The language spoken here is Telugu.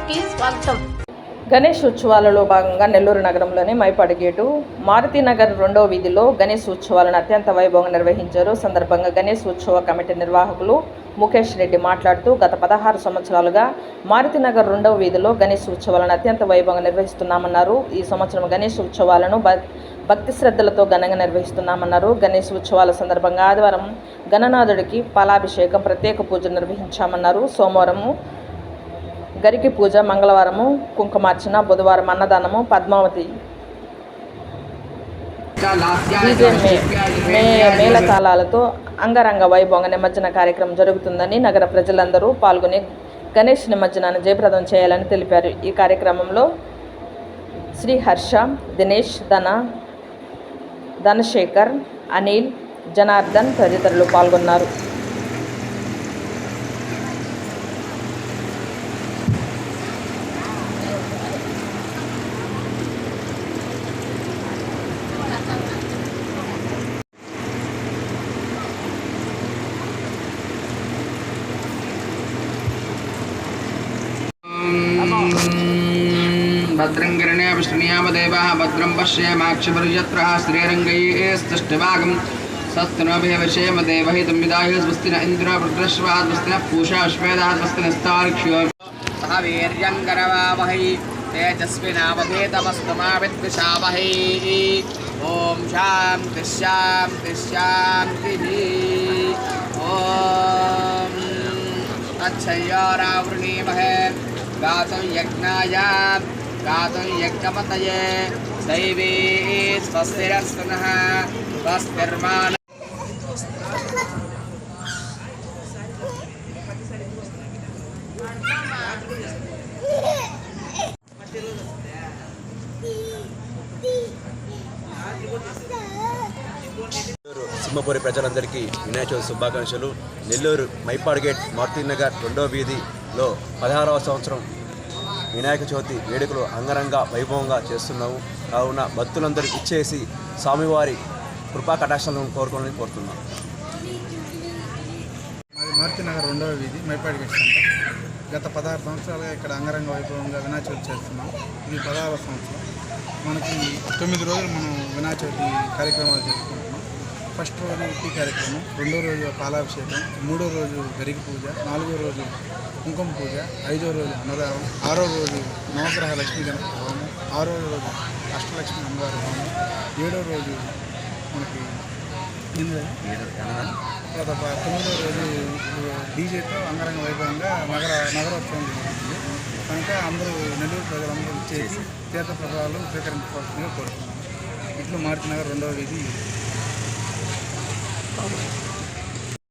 కి స్వాగతం. గణేష్ ఉత్సవాలలో భాగంగా నెల్లూరు నగరంలోని మైపాడు గేటు మారుతినగర్ 2వ వీధిలో గణేష్ ఉత్సవాలను అత్యంత వైభవంగా నిర్వహించారు. సందర్భంగా గణేష్ ఉత్సవ కమిటీ నిర్వాహకులు ముఖేష్ రెడ్డి మాట్లాడుతూ గత 16 సంవత్సరాలుగా మారుతినగర్ 2వ వీధిలో గణేష్ ఉత్సవాలను అత్యంత వైభవంగా నిర్వహిస్తున్నామన్నారు. ఈ సంవత్సరం గణేష్ ఉత్సవాలను భక్తి శ్రద్ధలతో ఘనంగా నిర్వహిస్తున్నామన్నారు. గణేష్ ఉత్సవాల సందర్భంగా ఆదివారం గణనాథుడికి పాలాభిషేకం, ప్రత్యేక పూజలు నిర్వహించామన్నారు. సోమవారము గరికి పూజ, మంగళవారము కుంకుమార్చన, బుధవారం అన్నదానము, పద్మావతి డీజే మేళతాళాలతో అంగరంగ వైభవంగా నిమజ్జన కార్యక్రమం జరుగుతుందని, నగర ప్రజలందరూ పాల్గొని గణేష్ నిమజ్జనాన్ని జయప్రదం చేయాలని తెలిపారు. ఈ కార్యక్రమంలో శ్రీహర్ష, దినేష్, ధనశేఖర్, అనిల్, జనార్దన్ తదితరులు పాల్గొన్నారు. भद्रं कर्णे विष्णुयामदेवाः भद्रं पश्येमाक्षपर्यत्रः श्रीरङ्गैस्तष्टभागं सस्तनोभिवशेम देवहितं विदाय स्वस्ति न इन्द्रो वृत्रश्वाः स्वस्ति नः पूषा श्वेदाः स्वस्ति नस्तार्क्ष्यो सह वीर्यं करवावहै तेजस्विनावधेतमस्तु मा विद्विषावहै ॐ शान्तिः शान्तिः शान्तिः ॐ तच्छयोरावृणीमहे गातुं यज्ञाय गातुं यज्ञपतये दैवी स्वस्तिरस्तु नः स्वस्तिर्माण సింహపురి ప్రజలందరికీ వినాయక చవితి శుభాకాంక్షలు. నెల్లూరు మైపాడు గేట్ మారుతినగర్ 2వ వీధిలో 16వ సంవత్సరం వినాయక చవితి వేడుకలు అంగరంగ వైభవంగా చేస్తున్నాము. కావున భక్తులందరూ ఇచ్చేసి స్వామివారి కృపా కటాక్షాలను కోరుతున్నాం. మారుతినగర్ 2వ వీధి మైపాడు గేట్ సెంటర్. గత 16 సంవత్సరాలుగా ఇక్కడ అంగరంగ వైభవంగా వినాయక చవితి చేస్తున్నాం. ఇది 16వ సంవత్సరం. మనకి 9 రోజులు మనం వినాయక చవితి కార్యక్రమాలు చేసుకుంటున్నాం. ఫస్ట్ రోజు ఉట్టి కార్యక్రమం, 2వ రోజు పాలాభిషేకం, 3వ రోజు గరికి పూజ, 4వ రోజు కుంకుమ పూజ, 5వ రోజు అన్నదానం, 6వ రోజు నవగ్రహ లక్ష్మీ గణపతి హోమం, 6వ రోజు అష్టలక్ష్మి అమ్మవారి హోమం, 7వ రోజు మనకి 9వ రోజు డీజేతో అంగరంగ వైభవంగా నగరోత్సవం జరుగుతుంది. కనుక అందరూ నెల్లూరు ప్రజలందరూ చేసి తీర్థ ప్రభావాలు స్వీకరించుకోవాల్సిందిగా కోరుతున్నాం. ఇట్లు మారుతినగర్ 2వ వీధి.